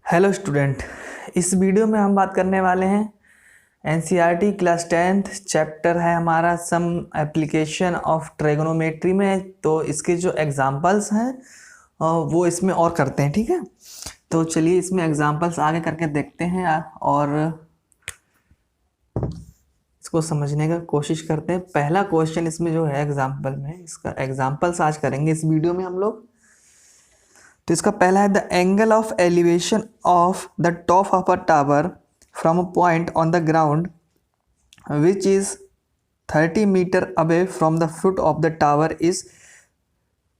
Hello student, इस video में हम बात करने वाले हैं एनसीईआरटी क्लास 10th चैप्टर है हमारा सम एप्लीकेशन ऑफ ट्रिगोनोमेट्री में। तो इसके जो एग्जांपल्स हैं वो इसमें और करते हैं। ठीक है, तो चलिए इसमें एग्जांपल्स आगे करके देखते हैं और इसको समझने का कोशिश करते हैं। पहला क्वेश्चन इसमें जो है एग्जाम्पल में, इसका एग्जाम्पल्स आज करेंगे इस वीडियो में हम लोग। तो इसका पहला है the angle of elevation of the top of a tower from a point on the ground which is 30 metre away from the foot of the tower is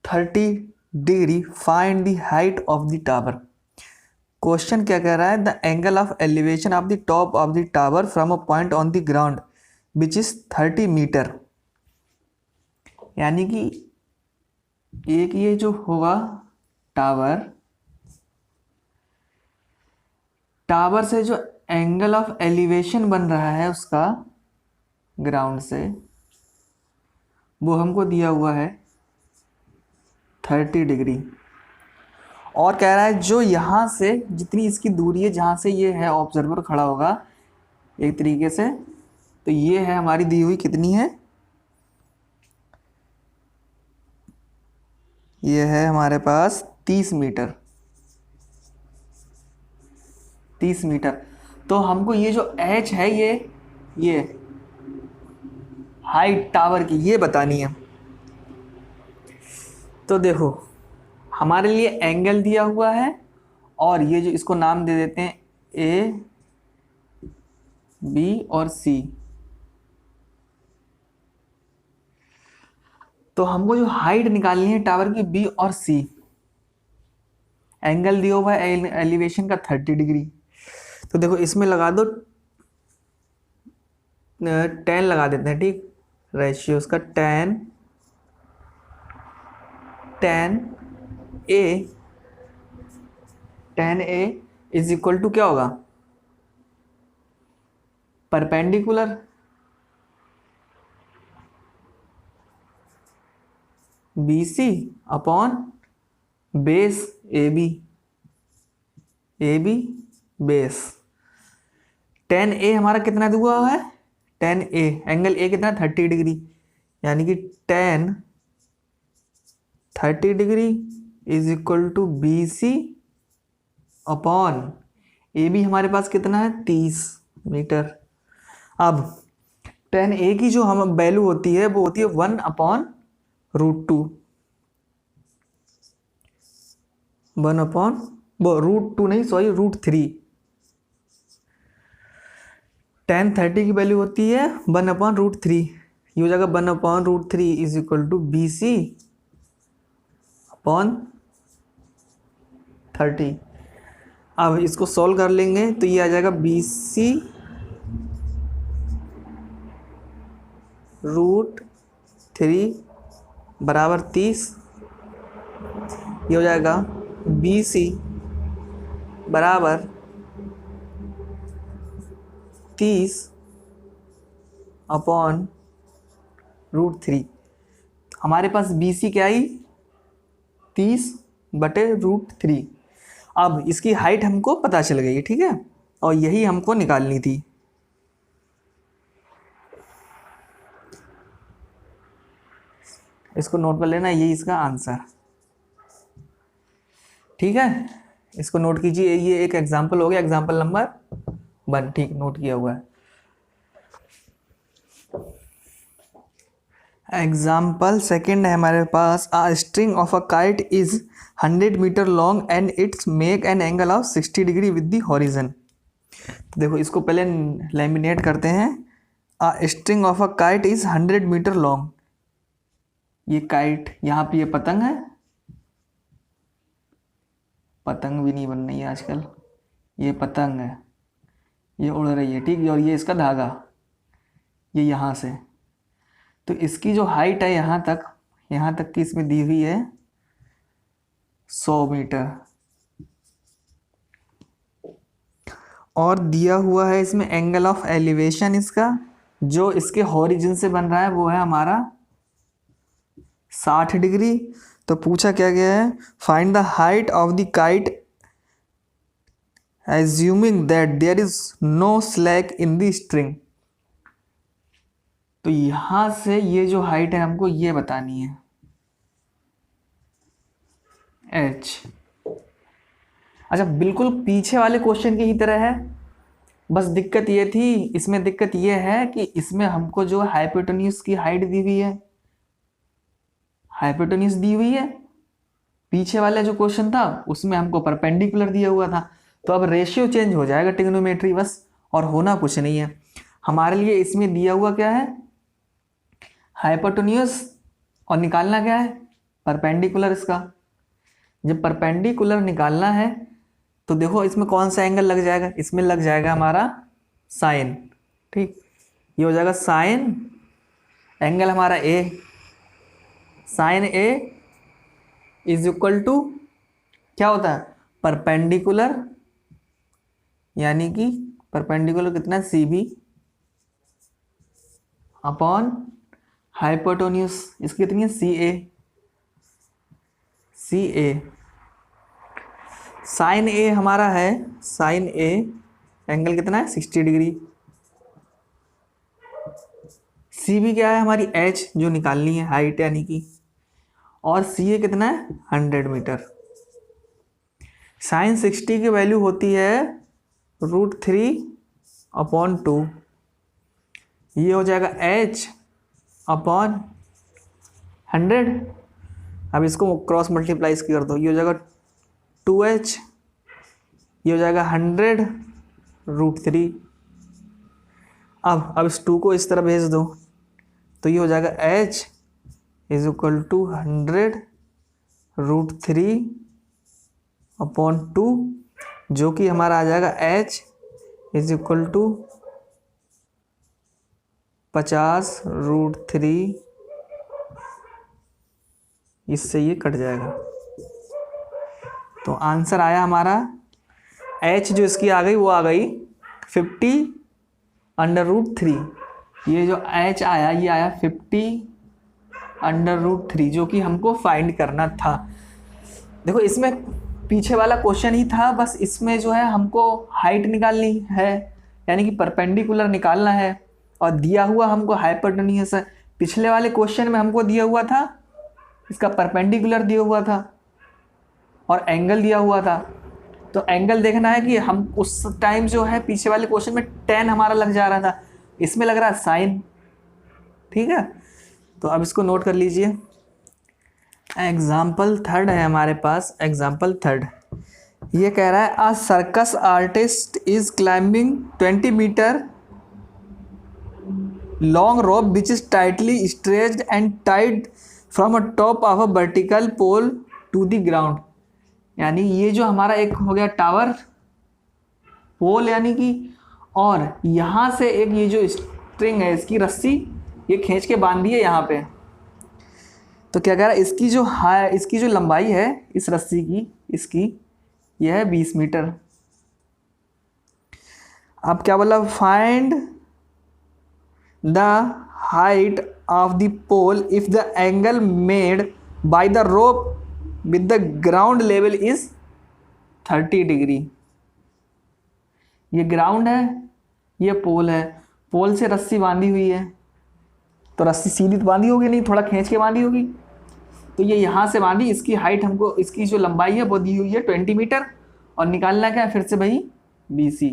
30 degree. Find the height of the tower. Question क्या कह रहा है? The angle of elevation of the top of the tower from a point on the ground which is 30 metre. यानी कि एक ये जो होगा टावर से जो एंगल ऑफ एलिवेशन बन रहा है उसका ग्राउंड से, वो हमको दिया हुआ है 30 डिग्री। और कह रहा है जो यहाँ से जितनी इसकी दूरी है, जहाँ से ये है ऑब्जर्वर खड़ा होगा एक तरीके से, तो ये है हमारी दी हुई कितनी है, ये है हमारे पास 30 मीटर। 30 मीटर। तो हमको ये जो h है ये हाइट टावर की ये बतानी है। तो देखो हमारे लिए एंगल दिया हुआ है और ये जो इसको नाम दे देते हैं ए बी और सी। तो हमको जो हाइट निकालनी है टावर की बी और सी, एंगल दिया हुआ है एलिवेशन का 30 डिग्री। तो देखो इसमें लगा दो 10 लगा देते हैं। ठीक, रेशियो उसका 10 ए इज इक्वल टू क्या होगा, perpendicular B C upon base A B base. 10A हमारा कितना दिया हुआ है, 10A एंगल ए कितना 30 डिग्री, यानी कि 30 degree is equal to B C upon A B हमारे पास कितना है 30 मीटर। अब 10A की जो हम वैल्यू होती है वो होती है 1/√2। 1/√2 नहीं, सॉरी √3। 10 30 की वैल्यू होती है 1/√3। ये हो जाएगा 1/√3 is equal to B C upon 30। अब इसको सॉल्व कर लेंगे तो ये आ जाएगा बी सी √3 बराबर 30। ये हो जाएगा बी सी बराबर 30/√3। हमारे पास बी सी क्या आई, 30/√3। अब इसकी हाइट हमको पता चल गई, ठीक है, और यही हमको निकालनी थी। इसको नोट कर लेना, यही इसका आंसर। ठीक है, इसको नोट कीजिए। ये एक एग्जाम्पल हो गया, एग्जाम्पल नंबर 1। ठीक, नोट किया हुआ है। एग्जाम्पल सेकेंड है हमारे पास, a string of a kite is 100 metre long and it's make an angle of 60 degree with the horizon. तो देखो इसको पहले लैमिनेट करते हैं। A string of a kite is 100 metre long. ये काइट, यहाँ पे ये पतंग है, पतंग भी नहीं बन रही है आजकल, ये पतंग है, ये उड़ रही है। ठीक, और ये इसका धागा, ये यहाँ से। तो इसकी जो हाइट है यहाँ तक की इसमें दी हुई है 100 मीटर। और दिया हुआ है इसमें एंगल ऑफ एलिवेशन इसका, जो इसके हॉरिजन से बन रहा है वो है हमारा 60 डिग्री। तो पूछा क्या गया है, find the height of the kite assuming that there is no slack in the string. तो यहां से ये जो हाइट है हमको ये बतानी है h। अच्छा, बिल्कुल पीछे वाले क्वेश्चन की ही तरह है, बस दिक्कत ये थी, इसमें दिक्कत ये है कि इसमें हमको जो हाइपोटेन्यूज की हाइट दी हुई है, हाइपोटेन्यूज दी हुई है, पीछे वाला जो क्वेश्चन था उसमें हमको परपेंडिकुलर दिया हुआ था। तो अब रेशियो चेंज हो जाएगा ट्रिग्नोमेट्री बस, और होना कुछ नहीं है हमारे लिए। इसमें दिया हुआ क्या है, हाइपोटेन्यूज, और निकालना क्या है, परपेंडिकुलर। इसका जब परपेंडिकुलर निकालना है तो देखो इसमें कौन सा एंगल लग जाएगा, इसमें लग जाएगा हमारा साइन। ठीक, ये हो जाएगा साइन, एंगल हमारा A, sine A is equal to क्या होता है, परपेंडिकुलर, यानी कि परपेंडिकुलर कितना है, सी बी अपॉन हाइपोटेन्यूज, इसकी कितनी है, सी ए। सी ए, साइन ए हमारा है, साइन ए एंगल कितना है, 60 डिग्री। सी बी क्या है, हमारी एच जो निकालनी है, हाइट यानी कि, और सी ए कितना है, 100 मीटर। साइन 60 की वैल्यू होती है √3/2। ये हो जाएगा h अपॉन 100। अब इसको क्रॉस मल्टीप्लाइज कर दो, ये हो जाएगा 2h, ये हो जाएगा 100√3। अब इस 2 को इस तरह भेज दो तो ये हो जाएगा h इज इक्वल टू 100√3/2, जो कि हमारा आ जाएगा h इज इक्वल टू 50√3। इससे ये कट जाएगा, तो आंसर आया हमारा h जो इसकी आ गई वो आ गई 50√3। ये जो h आया ये आया 50√3, जो कि हमको फाइंड करना था। देखो इसमें पीछे वाला क्वेश्चन ही था, बस इसमें जो है हमको हाइट निकालनी है, यानी कि परपेंडिकुलर निकालना है, और दिया हुआ हमको हाइपोटेन्यूज है। पिछले वाले क्वेश्चन में हमको दिया हुआ था, इसका परपेंडिकुलर दिया हुआ था और एंगल दिया हुआ था। तो एंगल देखना है कि हम उस टाइम जो है पीछे वाले क्वेश्चन में tan हमारा लग जा रहा था, इसमें लग रहा है साइन। ठीक है, तो अब इसको नोट कर लीजिए। एग्जाम्पल थर्ड है हमारे पास, एग्जाम्पल थर्ड ये कह रहा है a circus artist is climbing 20 metre long rope which is tightly stretched and tied from a top of a vertical pole to the ground. यानी ये जो हमारा एक हो गया टावर, पोल यानी कि, और यहाँ से एक ये जो स्ट्रिंग है, इसकी रस्सी ये खींच के बांध दी है यहाँ पे। तो क्या कह रहा है, इसकी जो लंबाई है इस रस्सी की, इसकी यह है 20 मीटर। अब क्या बोला, find the height of the pole if the angle made by the rope with the ground level is 30 degree. ये ग्राउंड है, ये पोल है, पोल से रस्सी बांधी हुई है, तो रस्सी सीधी तो बांधी होगी नहीं, थोड़ा खींच के बांधी होगी। तो ये यहाँ से बांधी, इसकी हाइट हमको, इसकी जो लंबाई है वो दी हुई है 20 मीटर, और निकालना क्या है फिर से भाई, BC,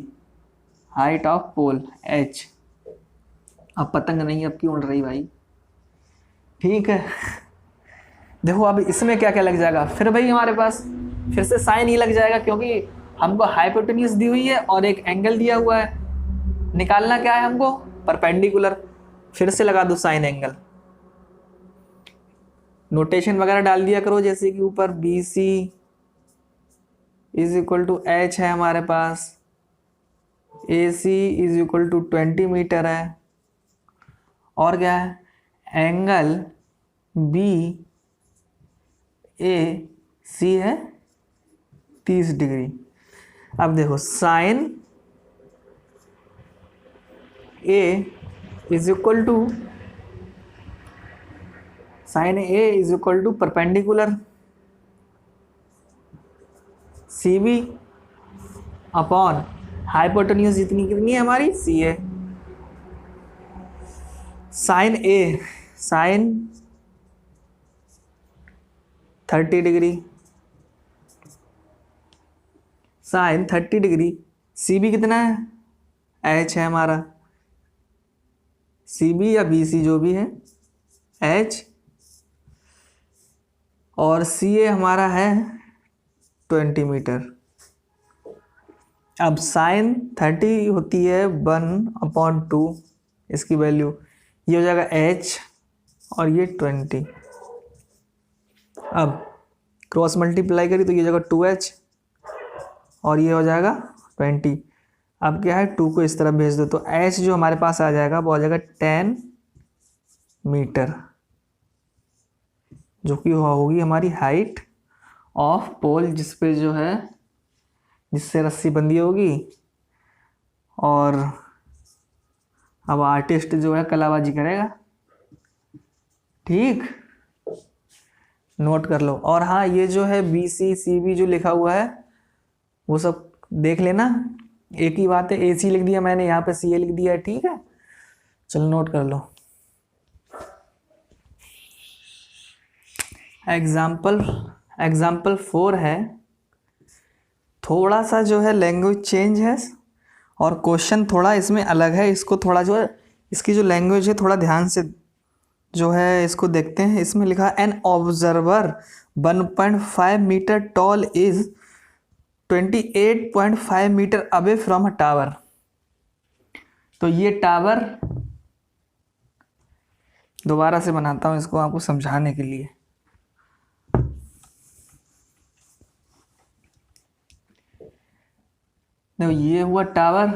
height of pole H। अब पतंग नहीं अब क्यों उड़ रही भाई, ठीक है। देखो अब इसमें क्या क्या लग जाएगा, फिर भाई हमारे पास फिर से साइन ही लग जाएगा, क्योंकि हमको हाइपोटेन्यूज दी हुई है और एक एंगल दिया हुआ है। निकालना क्या है हमको, परपेंडिकुलर। फिर से लगा दो साइन एंगल, नोटेशन वगैरह डाल दिया करो, जैसे कि ऊपर BC is equal to H है हमारे पास, AC is equal to 20 metre है, और क्या है, एंगल BAC है 30 डिग्री। अब देखो sine A is equal to, sine A is equal to perpendicular CB upon hypotenuse जितनी कितनी है हमारी C A. Sine A, sine 30 degree, sine 30 degree, C B कितना है एच है हमारा, सी बी या बी सी जो भी है एच, और सी ए हमारा है 20 मीटर। अब साइन 30 होती है 1/2, इसकी वैल्यू ये हो जाएगा h और ये 20। अब क्रॉस मल्टीप्लाई करी तो ये हो जाएगा 2h और ये हो जाएगा 20। अब क्या है 2 को इस तरफ भेज दो तो h जो हमारे पास आ जाएगा वो आ जाएगा 10 मीटर, जो कि होगी हमारी हाइट ऑफ पोल जिस पे जो है जिससे रस्सी बंधी होगी। और अब आर्टिस्ट जो है कलाबाजी करेगा, ठीक, नोट कर लो। और हाँ ये जो है बी सी सी बी जो लिखा हुआ है वो सब देख लेना, एक ही बात है, ए सी लिख दिया मैंने, यहाँ पे सी ए लिख दिया है, ठीक है। चलो नोट कर लो। एग्जाम्पल 4 है, थोड़ा सा जो है लैंग्वेज चेंज है और क्वेश्चन थोड़ा इसमें अलग है। इसको थोड़ा जो है इसकी जो लैंग्वेज है थोड़ा ध्यान से जो है इसको देखते हैं। इसमें लिखा है an observer 1.5 metre tall is 28.5 metre away from a tower. तो ये टावर, दोबारा से बनाता हूँ इसको आपको समझाने के लिए। देखो ये हुआ टावर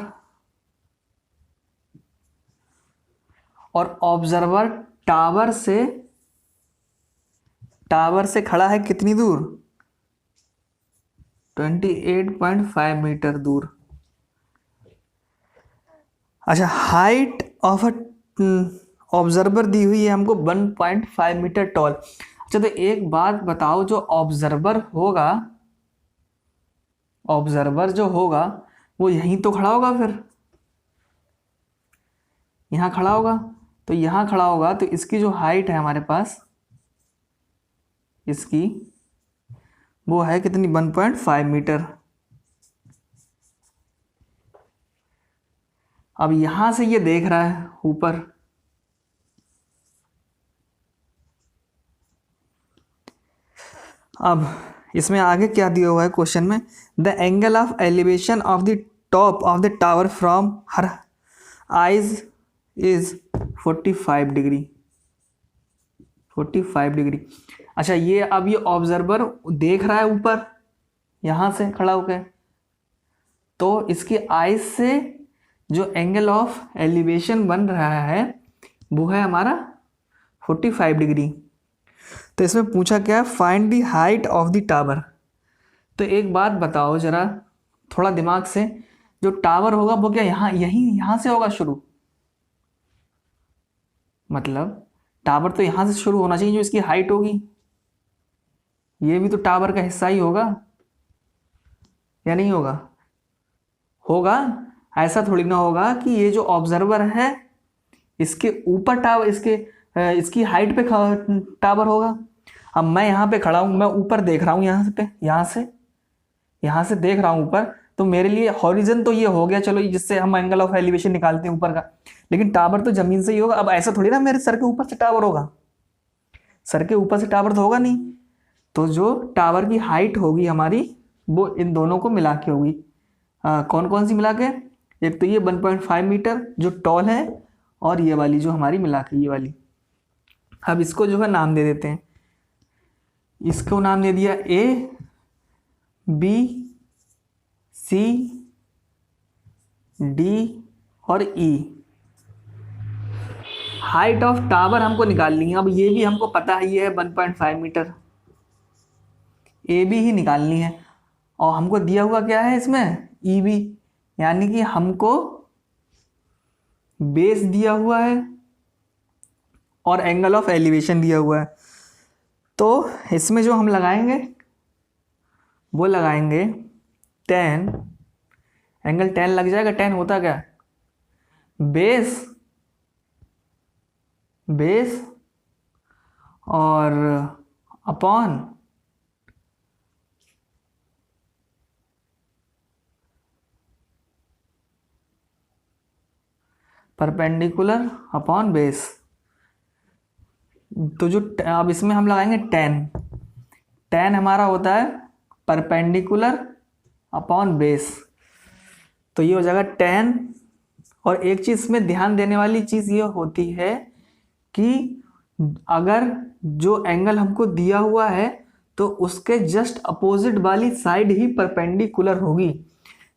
और ऑब्जर्वर टावर से खड़ा है कितनी दूर, 28.5 मीटर दूर। अच्छा, हाइट ऑफ अ ऑब्जर्वर दी हुई है हमको 1.5 मीटर टॉल। अच्छा तो एक बात बताओ, जो ऑब्जर्वर जो होगा वो यहीं तो खड़ा होगा, फिर यहाँ खड़ा होगा, तो यहाँ खड़ा होगा तो इसकी जो हाइट है हमारे पास, इसकी वो है कितनी, 1.5 मीटर। अब यहां से ये देख रहा है ऊपर, अब इसमें आगे क्या दिया हुआ है क्वेश्चन में, the angle of elevation of the top of the tower from her eyes is 45 degree. 45 degree. अच्छा ये अब ये ऑब्जर्वर देख रहा है ऊपर यहां से खड़ा होकर, तो इसकी आइज से जो एंगल ऑफ एलिवेशन बन रहा है वो है हमारा 45 डिग्री। तो इसमें पूछा क्या, find the height of the tower. तो एक बात बताओ जरा थोड़ा दिमाग से, जो टावर होगा वो क्या यहां से होगा शुरू, मतलब टावर तो यहां से शुरू होना चाहिए, जो इसकी हाइट होगी ये भी तो टावर का हिस्सा ही होगा या नहीं होगा? होगा। ऐसा थोड़ी ना होगा कि ये जो ऑब्जर्वर है इसके ऊपर टावर, इसकी हाइट पे टावर होगा। अब मैं यहाँ पे खड़ा हूँ, मैं ऊपर देख रहा हूँ, यहाँ से देख रहा हूँ ऊपर, तो मेरे लिए हॉरिजन तो ये हो गया, चलो जिससे हम एंगल ऑफ एलिवेशन निकालते हैं ऊपर का, लेकिन टावर तो जमीन से ही होगा। अब ऐसा थोड़ी ना मेरे सर के ऊपर से टावर होगा, सर के ऊपर से टावर तो होगा नहीं। तो जो टावर की हाइट होगी हमारी वो इन दोनों को मिला के होगी। कौन कौन सी मिला के, एक तो ये 1.5 मीटर जो टॉल है, और ये वाली जो हमारी मिला के ये वाली। अब इसको जो है नाम दे देते हैं, इसको नाम दे दिया ए बी सी डी और ई। हाइट ऑफ टावर हमको निकालनी है। अब ये भी हमको पता है ये है 1.5 मीटर, ए बी ही निकालनी है। और हमको दिया हुआ क्या है इसमें, ई बी, यानी कि हमको बेस दिया हुआ है और एंगल ऑफ एलिवेशन दिया हुआ है। तो इसमें जो हम लगाएंगे वो लगाएंगे tan एंगल tan लग जाएगा। tan होता क्या, बेस बेस और अपॉन परपेंडिकुलर अपॉन बेस। तो जो अब इसमें हम लगाएंगे tan। tan हमारा होता है परपेंडिकुलर अपॉन बेस, तो ये हो जाएगा tan। और एक चीज में ध्यान देने वाली चीज ये होती है कि अगर जो एंगल हमको दिया हुआ है तो उसके जस्ट अपोजिट वाली साइड ही परपेंडिकुलर होगी।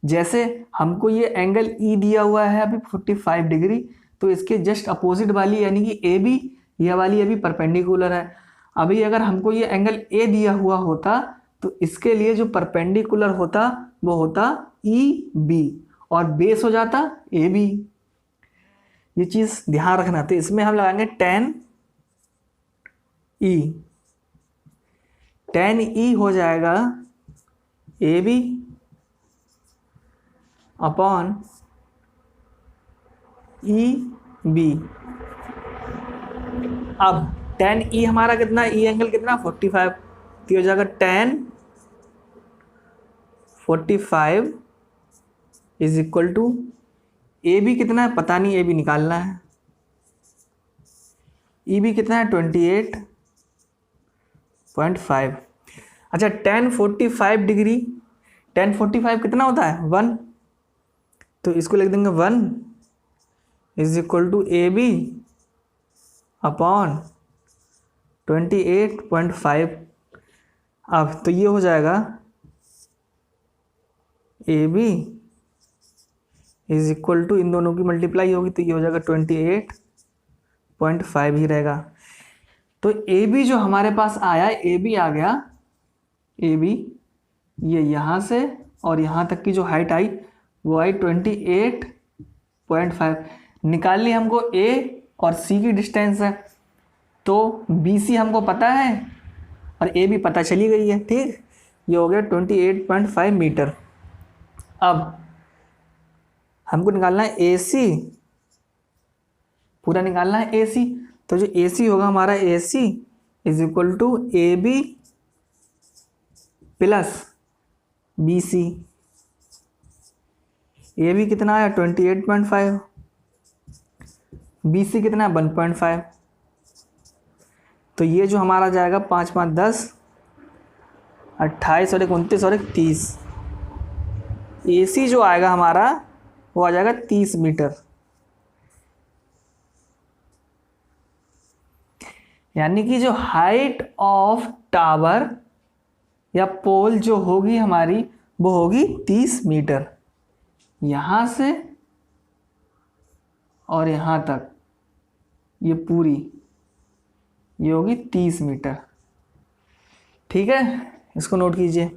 जैसे हमको ये एंगल E दिया हुआ है अभी 45 डिग्री, तो इसके जस्ट अपोजिट वाली यानी कि AB, यह वाली अभी परपेंडिकुलर है। अभी अगर हमको ये एंगल A दिया हुआ होता तो इसके लिए जो परपेंडिकुलर होता वो होता EB और बेस हो जाता AB। ये चीज ध्यान रखना। तो इसमें हम लगाएंगे tan E। tan E हो जाएगा AB अपॉन EB। अब tan E हमारा कितना, E एंगल कितना 45, तो हो जाएगा tan 45 is equal to AB कितना है पता नहीं, AB निकालना है। EB कितना है 28.5। अच्छा tan 45 डिग्री, tan 45 कितना होता है 1, तो इसको लिख देंगे 1 is equal to AB upon 28.5। अब तो ये हो जाएगा AB इज इक्वल टू, इन दोनों की मल्टीप्लाई होगी तो ये हो जाएगा 28.5 ही रहेगा। तो AB जो हमारे पास आया, AB आ गया, AB ये यहाँ से और यहाँ तक की जो हाइट आई वो आई 28.5। निकाल ली हमको A और C की डिस्टेंस है, तो BC हमको पता है और AB पता चली गई है। ठीक, ये हो गया 28.5 मीटर। अब हमको निकालना है AC, पूरा निकालना है AC। तो जो AC होगा हमारा AC is equal to AB plus BC। AB कितना आया 28.5, BC कितना है 1.5। तो ये जो हमारा जाएगा 5 5 10, 28 और 29 और 30। AC जो आएगा हमारा वो आ जाएगा 30 मीटर। यानी कि जो हाइट ऑफ टावर या पोल जो होगी हमारी वो होगी 30 मीटर। यहां से और यहां तक ये पूरी ये होगी 30 मीटर। ठीक है, इसको नोट कीजिए।